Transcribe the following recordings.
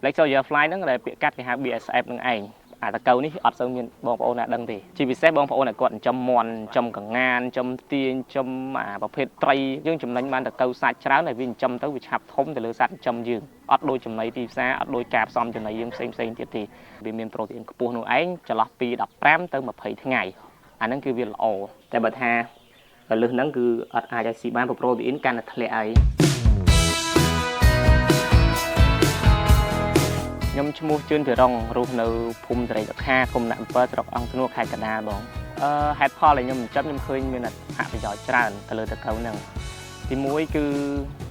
Black Soldier Fly ហ្នឹងដែលពាក្យកាត់គេហៅ BSF នឹងឯងអាតកៅនេះអត់សូវមានបងប្អូនណាដឹងទេជាពិសេសបងប្អូនដែលគាត់ចិញ្ចឹមមាន់ចិញ្ចឹមកងានចិញ្ចឹមទាញចិញ្ចឹមអាប្រភេទត្រីយើងចំណេញបានតកៅសាច់ច្រើនហើយវាចិញ្ចឹមទៅវាឆាប់ធំទៅលើសត្វចិញ្ចឹមយើងអត់ដូចចំណីទីផ្សារអត់ដូចការផ្សំចំណីយើងផ្សេងទៀតទេវាមានប្រូតេអ៊ីនខ្ពស់នោះឯងចន្លោះពី15ទៅ20ថ្ងៃអាហ្នឹងគឺវាល្អតែបើថាលើសហ្នឹងគឺអត់អាចឲ្យស៊ីបានប្រូតេអ៊ីនកាន់តែធ្លាក់ហើយខ្ញុំឈ្មោះជឿនភិរងរស់នៅភូមិត្រៃតខាឃុំដាក់អំពើស្រុកអង្គធ្នូខេត្តកណ្ដាលបងហេតុផលដែលខ្ញុំចិញ្ចឹមខ្ញុំឃើញមានអត្ថប្រយោជន៍ច្រើនទៅលើតកៅហ្នឹងទី1គឺ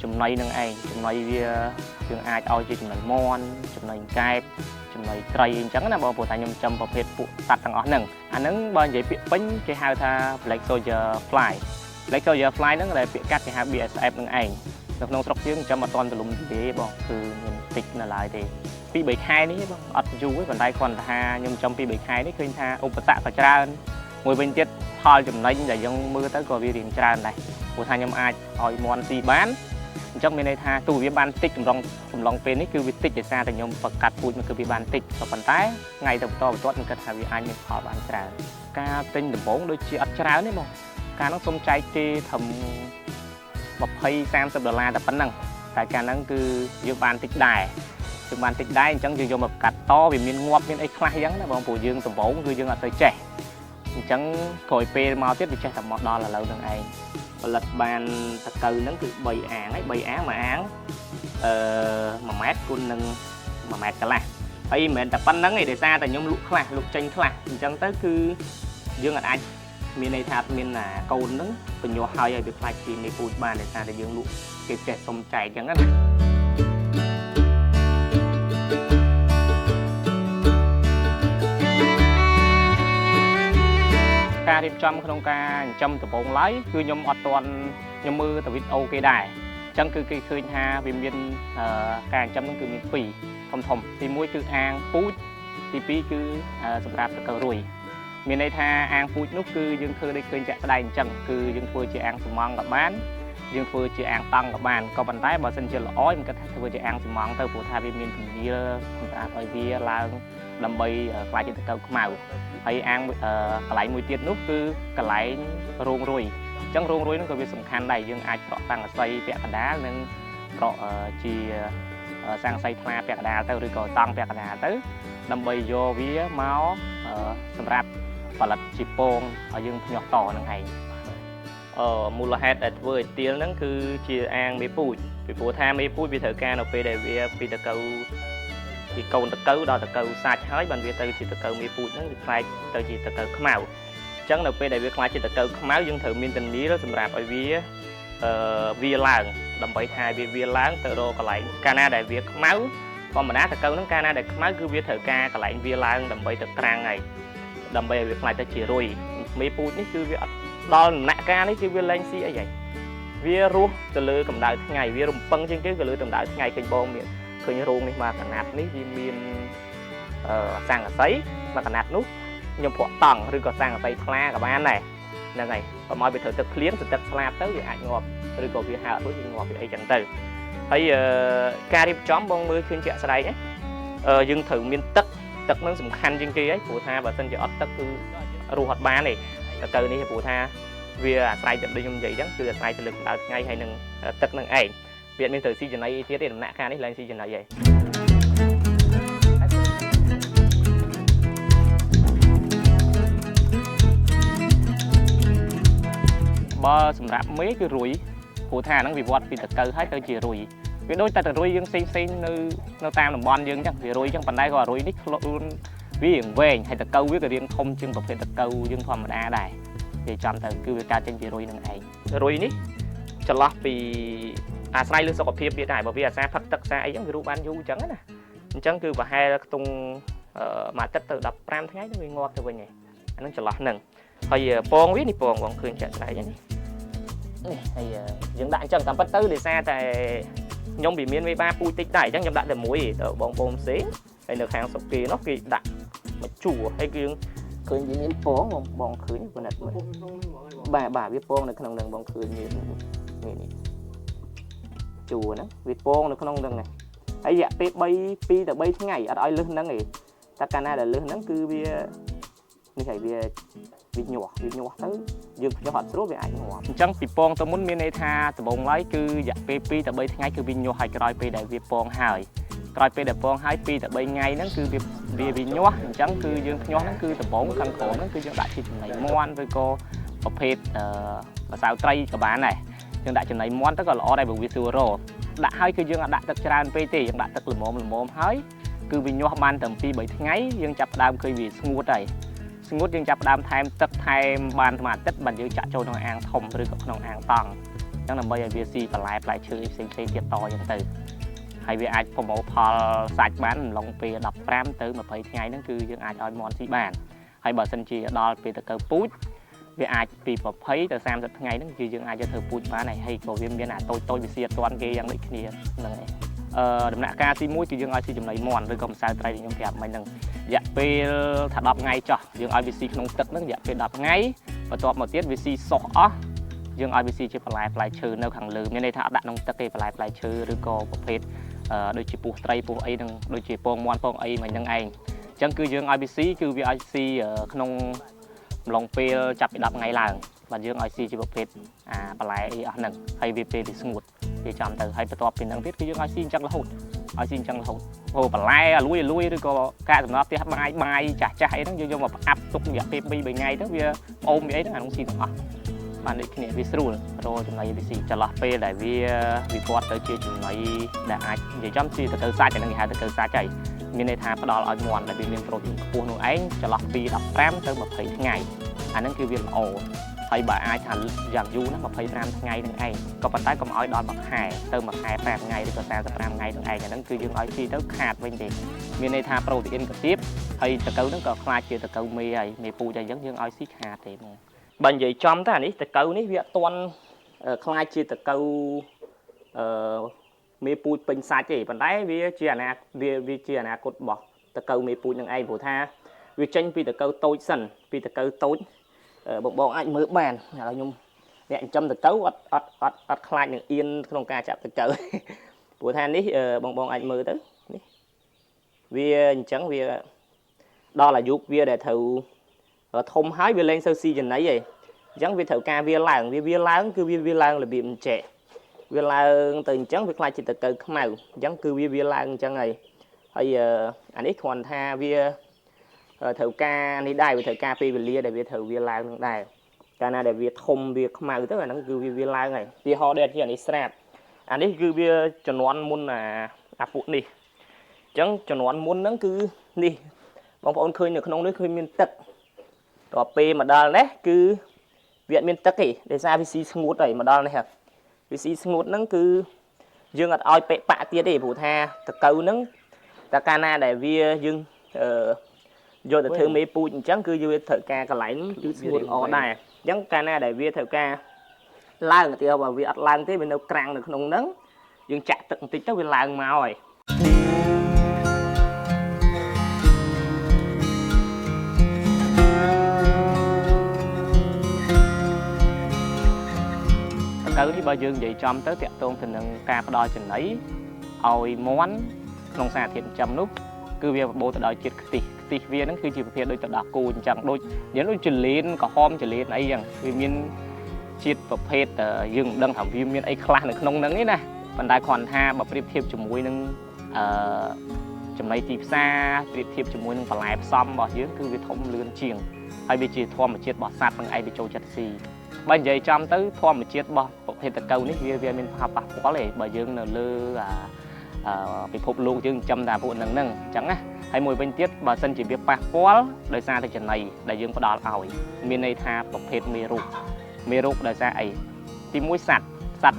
ចំណីនឹងឯងចំណីវាយើងអាចឲ្យជាចំណីមាន់ចំណីកែបចំណីត្រីអញ្ចឹងណាបងព្រោះតែខ្ញុំចិញ្ចឹមប្រភេទពួកសត្វទាំងអស់ហ្នឹងអាហ្នឹងបើនិយាយពាក្យពេញគេហៅថា Black Soldier Fly Black Soldier Fly ហ្នឹងដែលពាក្យកាត់គេហៅ BSF នឹងឯងនៅក្នុងស្រុកយើងចិញ្ចឹមអត់ទាន់ទលំទេបងគឺមានតិចនៅឡើយទេ2-3ខែនេះបងអត់យូរទេប៉ុន្តែគ្រាន់តែថាខ្ញុំចំ2-3ខែនេះឃើញថាឧបសគ្គក៏ច្រើនមួយវិញទៀតផលចំណេញដែលយើងមើលទៅក៏វារៀងច្រើនដែរព្រោះថាខ្ញុំអាចឲ្យមន់ស៊ីបានអញ្ចឹងមានន័យថាទោះវាបានតិចកំឡុងពេលនេះគឺវាតិចដោយសារតែខ្ញុំបង្កាត់ពូជមកគឺវាបានតិចក៏ប៉ុន្តែថ្ងៃទៅបន្តខ្ញុំគិតថាវាអាចមានផលបានច្រើនការទិញដំបូងដូចជាអត់ច្រើនទេបងការនោះសុំចែកគេត្រឹម$20-30តែប៉ុណ្ណឹងតែការហ្នឹងគឺយើងបានតិចដែរយើងបានតិចដែរអញ្ចឹងយើងយកមកកាត់តវាមានងាប់មានអីខ្លះអញ្ចឹងណាបងព្រោះយើងដំបូងគឺយើងអត់ទៅចេះអញ្ចឹងក្រោយពេលមកទៀតវាចេះតែមកដល់ឥឡូវហ្នឹងឯងផលិតបានតកៅហ្នឹងគឺ3អាងហើយ3អាងមួយអាង1ម៉ែត្រគុណនឹង1ម៉ែត្រកន្លះហើយមិនមែនតែប៉ុណ្្នឹងទេដោយសារតែខ្ញុំលក់ខ្លះលក់ចេញខ្លះអញ្ចឹងទៅគឺយើងអាចមានន័យថាអត់មានកូនហ្នឹងបញ្ញុះហើយឲ្យវាខ្លាចពីនៃពូជបានដោយសារតែយើងលក់គេចេះសុំចែកអញ្ចឹងណាការរៀបចំក្នុងការចិញ្ចឹមដំបូងឡើយគឺខ្ញុំអត់ទាន់ខ្ញុំមើលទៅវីដេអូគេដែរអញ្ចឹងគឺគេឃើញថាវាមានការចិញ្ចឹមហ្នឹងគឺមាន2ធំទី1គឺអាងពូជទី2គឺសម្រាប់តកៅរួយមានន័យថាអាងពូជនោះគឺយើងធ្វើដូចឃើញចាក់ស្ដែងអញ្ចឹងគឺយើងធ្វើជាអាងសំងក៏បានយើងធ្វើជាអាងតង់ក៏បានក៏ប៉ុន្តែបើសិនជាល្អខ្ញុំគិតថាធ្វើជាអាងសំងទៅព្រោះថាវាមានពន្លាសម្រាប់ឲ្យវាឡើងដើម្បីខ្លាចជាតកៅខ្មៅហើយអាងកន្លែងមួយទៀតនោះគឺកន្លែងរោងរុយអញ្ចឹងរោងរុយនោះក៏វាសំខាន់ដែរយើងអាចប្រក់ស័ង្កសីពាក់កណ្ដាលនិងប្រក់ជាស័ង្កសីថ្លាពាក់កណ្ដាលទៅឬក៏តង់ពាក់កណ្ដាលទៅដើម្បីយកវាមកសម្រាប់ផលិតជាពងឲ្យយើងភ្ញាក់តនឹងឯងមូលហេតុដែលធ្វើឲ្យទៀលហ្នឹងគឺជាអាងមេពូជពីព្រោះថាមេពូជវាត្រូវការនៅពេលដែលវាពីតកៅពីកូនតកៅដល់តកៅសាច់ហើយបានវាទៅជាតកៅមេពូជហ្នឹងវាខ្លាចទៅជាតកៅខ្មៅអញ្ចឹងនៅពេលដែលវាខ្លាចជាតកៅខ្មៅយើងត្រូវមានទំនាលសម្រាប់ឲ្យវាឡើងដើម្បីថាវាឡើងទៅរកកន្លែងកាលណាដែលវាខ្មៅធម្មតាតកៅហ្នឹងកាលណាដែលខ្មៅគឺវាត្រូវការកន្លែងវាឡើងដើម្បីទៅក្រាំងហើយដើម្បីឲ្យវាខ្លាចទៅជារុយមេពូជនេះគឺវាអត់ដល់ដំណាក់កាលនេះគឺវាលែងស៊ីអីហើយវារស់ទៅលើកម្ដៅថ្ងៃវារំពឹងជាងគេក៏លើកម្ដៅថ្ងៃឃើញបងមានឃើញរោងនេះមកកណាត់នេះវាមានស័ង្កសីមកកណាត់នោះខ្ញុំប្រក់តង់ឬក៏ស័ង្កសីថ្លាក៏បានដែរហ្នឹងហើយកុំឲ្យវាត្រូវទឹកភ្លៀងទឹកស្លាបទៅវាអាចងាប់ឬក៏វាហើររួចវាងាប់វាអីចឹងទៅហើយការរៀបចំបងមើលឃើញជាក់ស្ដែងយើងត្រូវមានទឹកហ្នឹងសំខាន់ជាងគេហើយព្រោះថាបើសិនជាអត់ទឹកគឺរស់អត់បានទេតកៅនេះព្រោះថាវាអាស្រ័យទៅដូចខ្ញុំនិយាយចឹងគឺអាស្រ័យទៅលើកម្ដៅថ្ងៃហើយនឹងទឹកនឹងឯងវាមានត្រូវស៊ីចំណីអីទៀតទេដំណាក់កាលនេះឡើងស៊ីចំណីហើយបើសម្រាប់មេគឺរុយព្រោះថាហ្នឹងវាវត្តពីតកៅហើយទៅជារុយវាដូចតែរុយយើងផ្សេងនៅតាមតំបន់យើងចឹងវារុយចឹងប៉ុន្តែក៏រុយនេះខ្លួនវារៀងវែងហើយតកៅវាក៏រៀងធំជាងប្រភេទតកៅយើងធម្មតាដែរវាចំទៅគឺវាកើតចេញពីរុយនឹងឯងរុយនេះចន្លោះពីអាស្រ័យលើសុខភាពវាដែរបើវាអាសាផឹកទឹកសាអីចឹងវារស់បានយូរចឹងណាអញ្ចឹងគឺប្រហែលខ្ទង់មួយអាទិត្យទៅ15ថ្ងៃទៅវាងាប់ទៅវិញហើយអានឹងចន្លោះហ្នឹងហើយពងវានេះពងបងឃើញចាក់ស្ដែងនេះហើយយើងដាក់អញ្ចឹងតាមពិតទៅដោយសារតែខ្ញុំវាមានមេបាពូជតិចដែរអញ្ចឹងខ្ញុំដាក់តែមួយទៅបងប្អូនផ្សេងហើយនៅខាងសុកគេនោះគេដាក់មកជួហើយគឺឃើញវាមានពងបងឃើញប៉ុណ្ណឹងបាទវាពងនៅក្នុងនឹងបងឃើញមាននេះជួហ្នឹងវាពងនៅក្នុងនឹង ហើយរយៈពេល2ទៅ3ថ្ងៃអត់ឲ្យលឹះហ្នឹងឯងតែកាលណាដែលលឹះហ្នឹងគឺវានេះហើយវាញាស់ទៅយើងភ្ញាស់អត់ស្រួលវាអាចងាប់អញ្ចឹងពីពងទៅមុនមានន័យថាដំបូងឡើយគឺរយៈពេល2ទៅ3ថ្ងៃគឺវាញាស់ហើយក្រោយពេលដែលវាពងហើយក្រោយពេលដែលពងហើយ2ទៅ3ថ្ងៃហ្នឹងគឺវាញាស់អញ្ចឹងគឺយើងភ្ញាស់ហ្នឹងគឺដំបូងខាងក្រោមហ្នឹងគឺយើងដាក់ជាចំណីមាន់ឬក៏ប្រភេទម្សៅត្រីក៏បានដែរយើងដាក់ចំណីមាន់ទៅក៏ល្អដែរព្រោះវាស្រួលរកដាក់ហើយគឺយើងអាចដាក់ទឹកច្រើនពេកទេយើងដាក់ទឹកល្មមហើយគឺវាញាស់បានតែ2 3ថ្ងៃយើងចាប់ផ្ដើមឃើញវាស្ងួតហើយស្ងួតយើងចាប់ផ្ដើមថែមទឹកថែមបានមួយអាទិត្យបានយើងចាក់ចូលក្នុងអាងធំឬក៏ក្នុងអាងតង់អញ្ចឹងដើម្បីឲ្យវាស៊ីបន្លែផ្លែឈើផ្សេងទៀតតអញ្ចឹងទៅហើយវាអាចប្រមូលផលសាច់បានអំឡុងពេល15ទៅ20ថ្ងៃហ្នឹងគឺយើងអាចឲ្យមាន់ស៊ីបានហើយបើសិនជាដល់ពេលតកៅពូជវាអាចពី20ទៅ30ថ្ងៃហ្នឹងគឺយើងអាចយកធ្វើពូជបានហើយក៏វាមានអាតូចវាស៊ីអត់ទាន់គេយ៉ាងដូចគ្នាហ្នឹងហើយដំណាក់កាលទី1គឺយើងឲ្យស៊ីចំណីមាន់ឬក៏ម្សៅត្រីដែលខ្ញុំប្រាប់មិញហ្នឹងរយៈពេលថា10ថ្ងៃចោះយើងឲ្យវាស៊ីក្នុងទឹកហ្នឹងរយៈពេល10ថ្ងៃបន្ទាប់មកទៀតវាស៊ីសោះអស់យើងឲ្យវាស៊ីជាបន្លែផ្លែឈើនៅខាងលើមានន័យថាអត់ដាក់ក្នុងទឹកទេបន្លែផ្លែឈើឬក៏ប្រភេទដូចជាពោះត្រីពោះអីហ្នឹងដូចជាពងមាន់ពងអីមិញហ្នឹងឯងអញ្ចឹងគឺយើងឲ្យវាស៊ីគឺវាឲ្យស៊ីក្នុងអំឡុងពេលចាប់ពី10ថ្ងៃឡើងបាទយើងឲ្យស៊ីជាប្រភេទបន្លែអីអស់ហ្នឹងហើយវាពេលវាស្ងួតវាចាំទៅហើយបន្ទាប់ពីហ្នឹងទៀតគឺយើងឲ្យស៊ីអញ្ចឹងរហូតអូបន្លែលួយឬក៏ការសំណល់ផ្ទះបាយចាស់អីហ្នឹងយើងយកមកផ្អាប់ទុករយៈពេល2 3ថ្ងៃទៅវាផ្អូមវាអីហ្នឹងអានោះស៊ីទាំងអស់បានដូចគ្នាវាស្រួលរកចំណីវាស៊ីចន្លោះពេលដែលវាវិវត្តទៅជាចំណីដែលអាចនិយាយចំស៊ីទៅសាច់អាហ្នឹងគេហៅទៅសាច់ហើយមានន័យថាផ្ដល់ឲ្យមាន់ដែលវាមានប្រូតេអ៊ីនខ្ពស់នោះឯងចន្លោះពី15ទៅ20ថ្ងៃអាហ្នឹងគឺវាល្អហើយបើអាចថាយ៉ាងយូរណា25ថ្ងៃនឹងឯងក៏ប៉ុន្តែកុំឲ្យដល់មួយខែទៅមួយខែ5ថ្ងៃឬក៏35ថ្ងៃនឹងឯងអាហ្នឹងគឺយើងឲ្យស៊ីទៅខាតវិញទេមានន័យថាប្រូតេអ៊ីនក៏ទាបហើយតកៅហ្នឹងក៏ខ្លាចជាតកៅមេហើយមេពូជអីចឹងយើងឲ្យស៊ីខាតទេហ្មងបើនិយាយចំទៅអានេះតកៅនេះវាអត់ទាន់ខ្លាចជាតកៅមេពូជពេញសាច់ទេប៉ុន្តែវាជាអនាគតរបស់តកៅមេពូជនឹងឯងព្រោះថាវាចេញពីតកៅតូចសិនពីតកៅតូចបងអាចមើលបានឥឡូវខ្ញុំអ្នកចិញ្ចឹមតកៅអត់ខ្លាចនឹងអៀនក្នុងការចាប់តកៅព្រោះថានេះបងអាចមើលទៅនេះវាអញ្ចឹងវាដល់អាយុវាដែលត្រូវធំហើយវាលែងសូវស៊ីចំណីឯងអញ្ចឹងវាត្រូវការវាឡើងគឺវាឡើងរបៀបអញ្ចេះវាឡើងទៅអញ្ចឹងវាខ្លាចជាតកៅខ្មៅអញ្ចឹងគឺវាឡើងអញ្ចឹងហើយអានេះគ្រាន់ថាវាត្រូវការនេះដែរវាត្រូវការពេលវេលាដែលវាត្រូវវាឡើងនឹងដែរកាលណាដែលវាធំវាខ្មៅទៅអាហ្នឹងគឺវាឡើងហើយទីហោដែលជាអានេះស្រាប់អានេះគឺវាជំនាន់មុនអាពួកនេះអញ្ចឹងជំនាន់មុនហ្នឹងគឺនេះបងប្អូនឃើញនៅក្នុងនេះឃើញមានទឹកតទៅពេលមកដល់នេះគឺវាអត់មានទឹកទេដោយសារវាស៊ីស្ងួតហើយមកដល់នេះវាស៊ីស្ងួតហ្នឹងគឺយើងអត់ឲ្យពេកបាក់ទៀតទេព្រោះថាតកៅហ្នឹងតែកាលណាដែលវាយើងយកទៅធ្វើមេពូជអញ្ចឹងគឺយើងត្រូវការកន្លែងគឺស្ងួតល្អដែរអញ្ចឹងកាលណាដែលវាត្រូវការឡើងឧទាហរណ៍បើវាអត់ឡើងទេវានៅក្រាំងនៅក្នុងហ្នឹងយើងចាក់ទឹកបន្តិចទៅវាឡើងមកហើយតកៅនេះបើយើងនិយាយចំទៅតាក់ទងទៅនឹងការផ្ដល់ចំណីឲ្យមាន់ក្នុងសារធាតុចិញ្ចឹមនោះគឺវាបបោទៅដោយជាតិខ្ទិះវាហ្នឹងគឺជាប្រភេទដូចទៅដល់គូអញ្ចឹងដូចចលៀនក្រហមចលៀនអីចឹងវាមានជាតិប្រភេទយើងមិនដឹងថាវាមានអីខ្លះនៅក្នុងហ្នឹងទេណាប៉ុន្តែគ្រាន់ថាបើប្រៀបធៀបជាមួយនឹងចំណីទីផ្សារប្រៀបធៀបជាមួយនឹងបន្លែផ្សំរបស់យើងគឺវាធំលឿនជាងហើយវាជាធម្មជាតិរបស់សត្វនឹងឯងវាចូលចិត្តស៊ីបើនិយាយចំទៅធម្មជាតិរបស់ប្រភេទតកៅនេះវាមានផលប៉ះពាល់ទេបើយើងនៅលើពិភពលោកយើងចិញ្ចឹមតែពួកហ្នឹងអញ្ចឹងណាហើយមួយវិញទៀតបើសិនជាវាប៉ះពាល់ដោយសារតែចំណីដែលយើងផ្ដល់ឲ្យមានន័យថាប្រភេទមេរោគដោយសារអីទីមួយសត្វ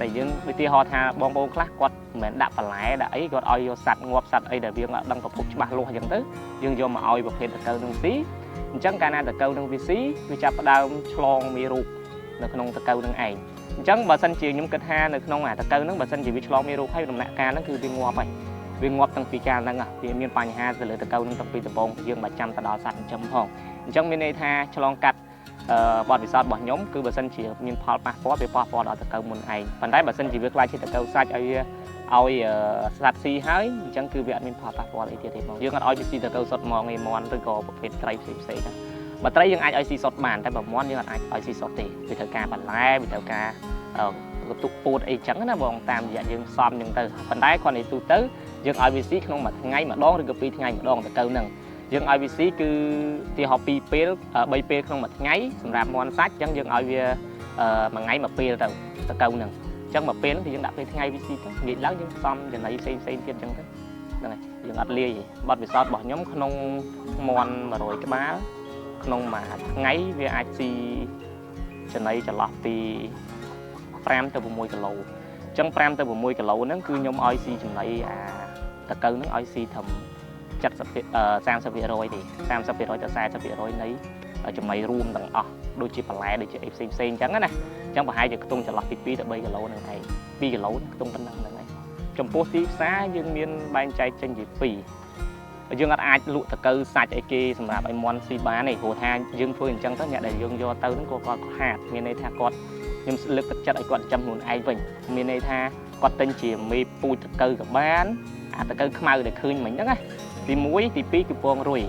ដែលយើងឧទាហរណ៍ថាបងប្អូនខ្លះគាត់មិនមែនដាក់បន្លែដាក់អីគាត់ឲ្យយកសត្វងាប់សត្វអីដែលវាអត់ដឹងប្រភពច្បាស់លាស់អញ្ចឹងទៅយើងយកមកឲ្យប្រភេទតកៅនឹងស៊ីអញ្ចឹងកាលណាតកៅនឹងវាស៊ីវាចាប់ផ្ដើមឆ្លងមេរោគនៅក្នុងតកៅនឹងឯងអញ្ចឹងបើសិនជាខ្ញុំគិតថានៅក្នុងតកៅនឹងបើសិនជាវាឆ្លងមេរោគហើយដំណាក់កាលហ្នឹងគឺវាងាប់ហើយវាងាប់តាំងពីកាលហ្នឹងវាមានបញ្ហាទៅលើតកៅនឹងតាំងពីដំបូងយើងមិនចាំទៅដល់សត្វចិញ្ចឹមផងអញ្ចឹងមានន័យថាឆ្លងកាត់ บอดวิสาดบ่อยnhómคือbản thân chỉ miền phò pa phò về phò phò đó từ cầu một ngày phần đấy bản thân chỉ việc lại chỉ từ cầu sai ao sạt xì hái chẳng cứ việc miền phò pa phò đấy thì mong dương ăn xì từ cầu sọt mong ngày mòn từ cầu một cái trái xì đó mà trái dương ai xì sọt màn tại bảo món dương ai xì sọt thì vì thời ca bản lái vì thời ca tụ bột ấy chẳng là bong tam dạ dương xòm dương từ phần đấy còn này tụ tới dương ai xì không mà ngay mà đón được cái ngày mà đón từ cầu nằng dương IVC គឺទីហោ2ពេល3ពេលក្នុងមួយថ្ងៃសម្រាប់មន់សាច់អញ្ចឹងយើងឲ្យវាមួយថ្ងៃមួយពេលទៅកៅហ្នឹងអញ្ចឹងមួយពេលហ្នឹងគឺយើងដាក់ពេលថ្ងៃ VC ទៅងាកឡើងយើងផ្សំចំណីផ្សេងទៀតអញ្ចឹងទៅហ្នឹងហើយយើងអត់លាយបទពិសោធន៍របស់ខ្ញុំក្នុងមន់100ក្បាលក្នុងមួយថ្ងៃវាអាចស៊ីចំណីចន្លោះពី5ទៅ6គីឡូអញ្ចឹង5ទៅ6គីឡូហ្នឹងគឺខ្ញុំឲ្យស៊ីចំណីអាតកៅហ្នឹងឲ្យស៊ីត្រឹម30% ទេ 30% ទៅ 40% នៃចំណីរួមទាំងអស់ដូចជាបន្លែដូចជាអីផ្សេងអញ្ចឹងណាអញ្ចឹងប្រហែលជាខ្ទង់ចន្លោះពី2ទៅ3គីឡូហ្នឹងឯង2គីឡូខ្ទង់ប៉ុណ្ណឹងហ្នឹងឯងចំពោះទីផ្សារយើងមានបែងចែកចេញជា2យើងអាចលក់តកៅសាច់អីគេសម្រាប់ឲ្យមន់ស៊ីបានទេព្រោះថាយើងធ្វើអញ្ចឹងទៅអ្នកដែលយើងយកទៅហ្នឹងគាត់ខាតមានន័យថាគាត់ខ្ញុំលើកទឹកចិត្តឲ្យគាត់ចាំខ្លួនឯងវិញមានន័យថាគាត់ទិញជាមេពូជតកៅក៏បានអាតកៅខ្មៅដែលឃើញមិញហ្នឹងណាទី1ទី2គឺពងរុយ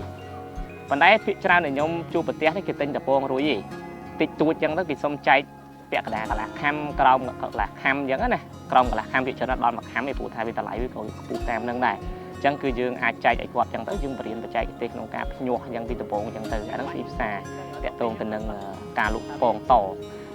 ប៉ុន្តែភាគច្រើនដែលខ្ញុំជួបប្រទេសនេះគេទិញតែពងរុយឯងតិចតួចអញ្ចឹងទៅគេសុំចែកពាក់កណ្ដាលកន្លះខាំក្រោមកន្លះខាំអញ្ចឹងណាក្រោមកន្លះខាំភាគច្រើនដល់មួយខាំឯងព្រោះថាវាតម្លៃវាក៏ខ្ពស់តាមនឹងដែរអញ្ចឹងគឺយើងអាចចែកឲ្យគាត់អញ្ចឹងទៅយើងបរៀនបច្ចេកទេសក្នុងការភ្ញាស់អញ្ចឹងពីដំបូងអញ្ចឹងទៅអាហ្នឹងទីផ្សារតាក់ទងទៅនឹងការលក់ពងត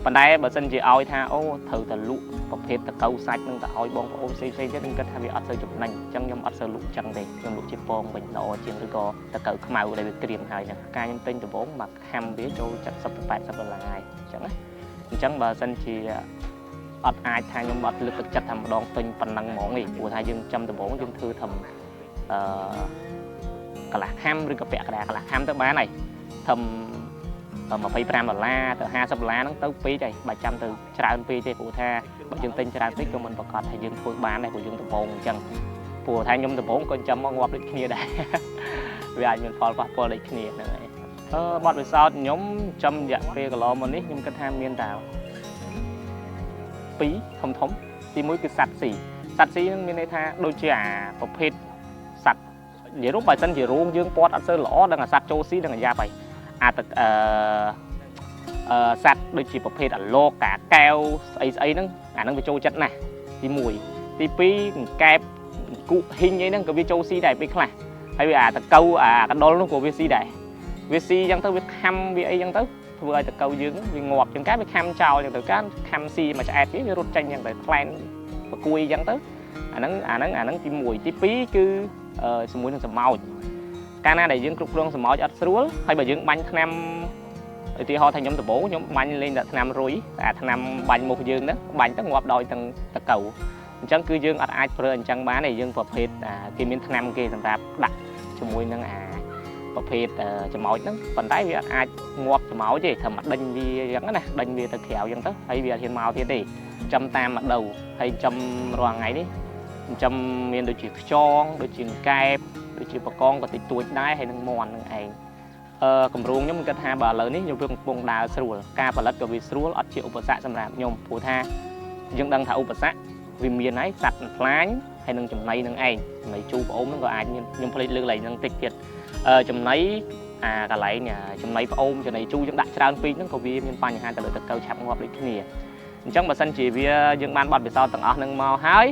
ប៉ុន្តែបើសិនជាឲ្យថាអូត្រូវតែលក់ប្រភេទតកៅសាច់នឹងទៅឲ្យបងប្អូនផ្សេងៗទៀតខ្ញុំគិតថាវាអត់សូវចំណេញអញ្ចឹងខ្ញុំអត់សូវលក់អញ្ចឹងទេខ្ញុំលក់ជាពងវិញល្អជាងឬក៏តកៅខ្មៅដែលវាក្រៀមហើយហ្នឹងការខ្ញុំទិញដំបូងមកខាំវាចូល70ទៅ80ដុល្លារហើយអញ្ចឹងណាអញ្ចឹងបើសិនជាអត់អាចថាខ្ញុំអត់លើកទឹកចិត្តថាម្ដងទិញប៉ុណ្ណឹងហ្មងទេព្រោះថាយើងចាំដំបូងយើងធ្វើធ្វើកន្លះខាំឬក៏ពាក់កណ្ដាលកន្លះខាំទៅបានហើយធ្វើ$25ទៅ$50ហ្នឹងទៅពេកហើយបើចាំទៅច្រើនពេកទេព្រោះថាបើយើងទិញច្រើនពេកក៏មិនប្រកាសថាយើងធ្វើបានដែរព្រោះយើងដំបូងអញ្ចឹងព្រោះថាខ្ញុំដំបូងក៏ចាំមកងាប់ដូចគ្នាដែរវាអាចមានផលប៉ះពាល់ដូចគ្នាហ្នឹងហើយបទពិសោធន៍ខ្ញុំចំរយៈពេលកន្លងមកនេះខ្ញុំគិតថាមានតែ2ធំទី1គឺសត្វស៊ីហ្នឹងមានន័យថាដូចជាប្រភេទសត្វនិយាយរួមបើសិនជារោងយើងពាត់អត់សូវល្អដល់អាសត្វចូលស៊ីនឹងអាយ៉ាប់ហើយសត្វដូចជាប្រភេទអាឡូកាកែវស្អីហ្នឹងអាហ្នឹងវាចូលចិត្តណាស់ទី1ទី2កង្កែបគូហ៊ីងអីហ្នឹងក៏វាចូលស៊ីដែរពេលខ្លះហើយវាតកៅកដុលនោះក៏វាស៊ីដែរវាស៊ីអញ្ចឹងទៅវាខំវាអីអញ្ចឹងទៅធ្វើឲ្យតកៅយើងវាងាប់អញ្ចឹងកាវាខំចោលអញ្ចឹងទៅកាខំស៊ីមួយឆ្អែតវារត់ចេញអញ្ចឹងទៅខ្លែងប្រគួយអញ្ចឹងទៅអាហ្នឹងទី1ទី2គឺជាមួយនឹងសម្ោចកាលណាដែលយើងគ្រប់គ្រងសម្ោចអត់ស្រួលហើយបើយើងបាញ់ថ្នាំឧទាហរណ៍ថាខ្ញុំដំបូងខ្ញុំបាញ់លេងតែថ្នាំរុយតែថ្នាំបាញ់មុខយើងហ្នឹងបាញ់ទៅងាប់ដោយទាំងតកៅអញ្ចឹងគឺយើងអត់អាចប្រើអញ្ចឹងបានទេយើងប្រភេទគេមានថ្នាំគេសម្រាប់ដាក់ជាមួយនឹងប្រភេទចំោចហ្នឹងប៉ុន្តែវាអត់អាចងាប់ចំោចទេត្រូវមកដេញវាអញ្ចឹងណាដេញវាទៅក្រៅអញ្ចឹងទៅហើយវាអត់ហ៊ានមកទៀតទេចំតាមម្ដៅហើយចំរាល់ថ្ងៃនេះចំមានដូចជាខ្យងដូចជាកែបដូចជាបកងក៏តិចតួចដែរហើយនឹងមន់នឹងឯងកម្រងខ្ញុំគិតថាបើឥឡូវនេះខ្ញុំកំពុងដើរស្រួលការផលិតក៏វាស្រួលអត់ជាឧបសគ្គសម្រាប់ខ្ញុំព្រោះថាយើងដឹងថាឧបសគ្គវាមានហើយសត្វផ្លាញហើយនឹងចំណីនឹងឯងចំណីជូរប្អូនហ្នឹងក៏អាចមានខ្ញុំភ្លេចលើកឡើងនឹងតិចទៀតចំណីកន្លែងចំណីប្អូនចំណីជូរយើងដាក់ច្រើនពេកហ្នឹងក៏វាមានបញ្ហាទៅលើតកៅឆាប់ងាប់ដូចគ្នាអញ្ចឹងបើសិនជាវាយើងបានបទពិសោធន៍ទាំងអស់ហ្នឹងមកហើយ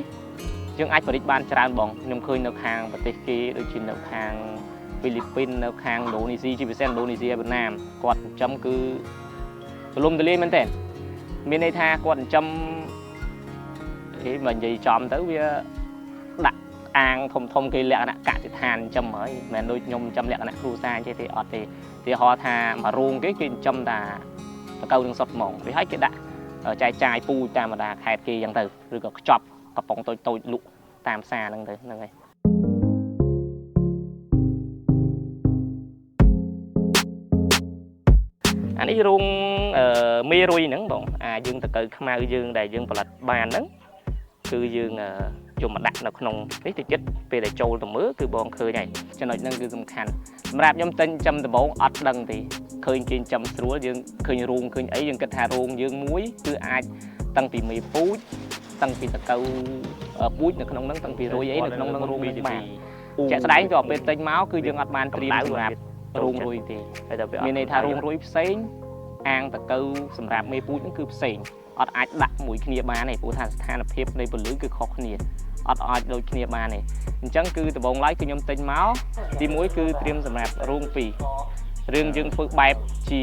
យើងអាចបរិច្បានច្រើនបងខ្ញុំឃើញនៅខាងប្រទេសគេដូចជានៅខាងហ្វីលីពីននៅខាងឥណ្ឌូនេស៊ីជាពិសេសឥណ្ឌូនេស៊ីវៀតណាមគាត់ចិញ្ចឹមគឺទូលំទូលាយមែនទេមានន័យថាគាត់ចិញ្ចឹមមិននិយាយចំទៅវាដាក់អាងធំគេលក្ខណៈកសិដ្ឋានចិញ្ចឹមហើយមិនមែនដូចខ្ញុំចិញ្ចឹមលក្ខណៈគ្រួសារទេទេអត់ទេឧទាហរណ៍ថាមួយរោងគេចិញ្ចឹមតែតកៅនឹងសុទ្ធហ្មងវាឲ្យគេដាក់ចែកចាយពូជតាមបណ្ដាខេត្តគេអញ្ចឹងទៅឬក៏ខ្ចប់កំប៉ុងតូចលក់តាមផ្សារហ្នឹងទៅហ្នឹងហើយអានេះរោងមេរុយហ្នឹងបងយើងតកៅខ្មៅយើងដែលយើងផលិតបានហ្នឹងគឺយើងយកមកដាក់នៅក្នុងនេះទៅចិត្តពេលដែលចូលទៅមើលគឺបងឃើញហើយចំណុចហ្នឹងគឺសំខាន់សម្រាប់ខ្ញុំទិញចំដំបូងអត់ដឹងទេ ឃើញគេចំស្រួលយើងឃើញរូងឃើញអីយើងគិតថារូងយើងមួយគឺអាចតាំងពីមេពូជតាំងពីតកៅពូជនៅក្នុងហ្នឹងតាំងពីរុយអីនៅក្នុងហ្នឹងរូងនឹងបានជាក់ស្ដែងក៏ពេលទិញមកគឺយើងអត់បានត្រៀមសម្រាប់រូងរុយទេមានន័យថារូងរុយផ្សេងអាងតកៅសម្រាប់មេពូជហ្នឹងគឺផ្សេងអត់អាចដាក់មួយគ្នាបានទេព្រោះថាស្ថានភាពនៃពលឺគឺខុសគ្នាអត់អាចដូចគ្នាបានទេអញ្ចឹងគឺដំបូងឡើយគឺខ្ញុំទិញមកទី1គឺត្រៀមសម្រាប់រូង2រឿងយើងធ្វើបែបជា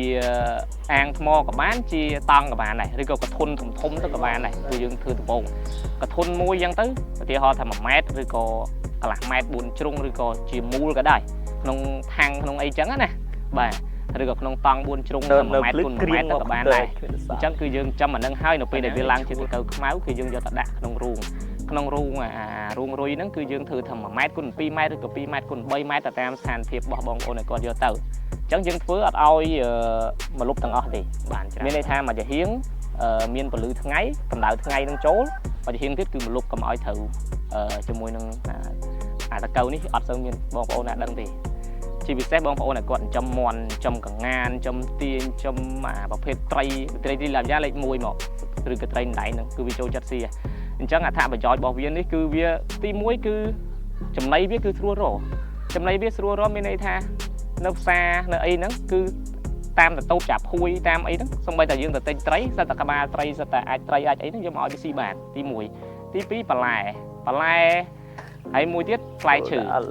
អាងថ្មក៏បានជាតង់ក៏បានដែរឬក៏កធុនធំទៅក៏បានដែរគឺយើងធ្វើដំបូងកធុនមួយអញ្ចឹងទៅឧទាហរណ៍ថា1ម៉ែត្រឬក៏កន្លះម៉ែត្រ4ជ្រុងឬក៏ជាមូលក៏ដែរក្នុងថាំងក្នុងអីចឹងណាបាទឬក៏ក្នុងតង់4ជ្រុង1ម៉ែត្រគុណ1ម៉ែត្រក៏បានដែរអញ្ចឹងគឺយើងចំអានឹងហើយនៅពេលដែលវាឡើងជាតកៅខ្មៅគឺយើងយកទៅដាក់ក្នុងរូងរូងរុយហ្នឹងគឺយើងធ្វើថា1ម៉ែត្រគុណ2ម៉ែត្រឬក៏2ម៉ែត្រគុណ3ម៉ែត្រទៅតាមស្ថានភាពរបស់បងប្អូនឲ្យគាត់យកទៅអញ្ចឹងយើងធ្វើអត់ឲ្យមកលុបទាំងអស់ទេបានច្រើនមានន័យថាមួយចាហៀងមានពលឺថ្ងៃកម្ដៅថ្ងៃនឹងចូលមួយចាហៀងទៀតគឺមកលុបកុំឲ្យត្រូវជាមួយនឹងអាតកៅនេះអត់សូវមានបងប្អូនណាដឹងទេជាពិសេសបងប្អូនដែលគាត់ចិញ្ចឹមមាន់ចិញ្ចឹមកង្ងានចិញ្ចឹមទាញចិញ្ចឹមប្រភេទត្រីឡាបយ៉ាលេខ1មកឬក៏ត្រីដៃហ្នឹងគឺវាចូលចិត្តស៊ីអញ្ចឹងអត្ថប្រយោជន៍របស់វានេះគឺវាទី1គឺចំណីវាគឺស្រួលរកចំណីវាស្រួលរកមានន័យថានៅផ្សារនៅអីហ្នឹងគឺតាមតូបចាប់ភួយតាមអីហ្នឹងសូម្បីតែយើងទៅទិញត្រីសិតតែក្បាលត្រីសិតតែអាចត្រីអាចអីហ្នឹងយកមកឲ្យវាស៊ីបានទី1ទី2បន្លែហើយមួយទៀតផ្លែឈើអុយ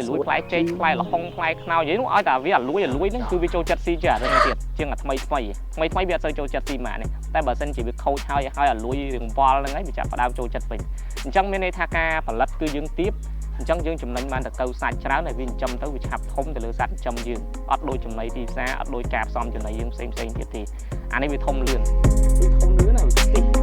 លួយផ្លែចេកផ្លែល្ហុងផ្លែខ្នោយហ្នឹងឲ្យតែវាលួយហ្នឹងគឺវាចូលចិត្តស៊ីជាអារឿងទៀតជាងអាថ្មីវាអត់សូវចូលចិត្តស៊ីម៉ាក់នេះតែបើសិនជាវាខូចហើយអាលួយរឿងវល់ហ្នឹងហើយវាចាប់ផ្ដើមចូលចិត្តវិញអញ្ចឹងមានន័យថាការផលិតគឺយើងទៀបអញ្ចឹងយើងចំណេញបានតកៅសាច់ច្រើនហើយវាចិញ្ចឹមទៅវាឆាប់ធំទៅលើសត្វចិញ្ចឹមយើងអត់ដូចចំណីទីផ្សារអត់ដូចការផ្សំចំណីយើងផ្សេងទៀតទេអានេះវាធំលឿនហើយវាខ្ទិះ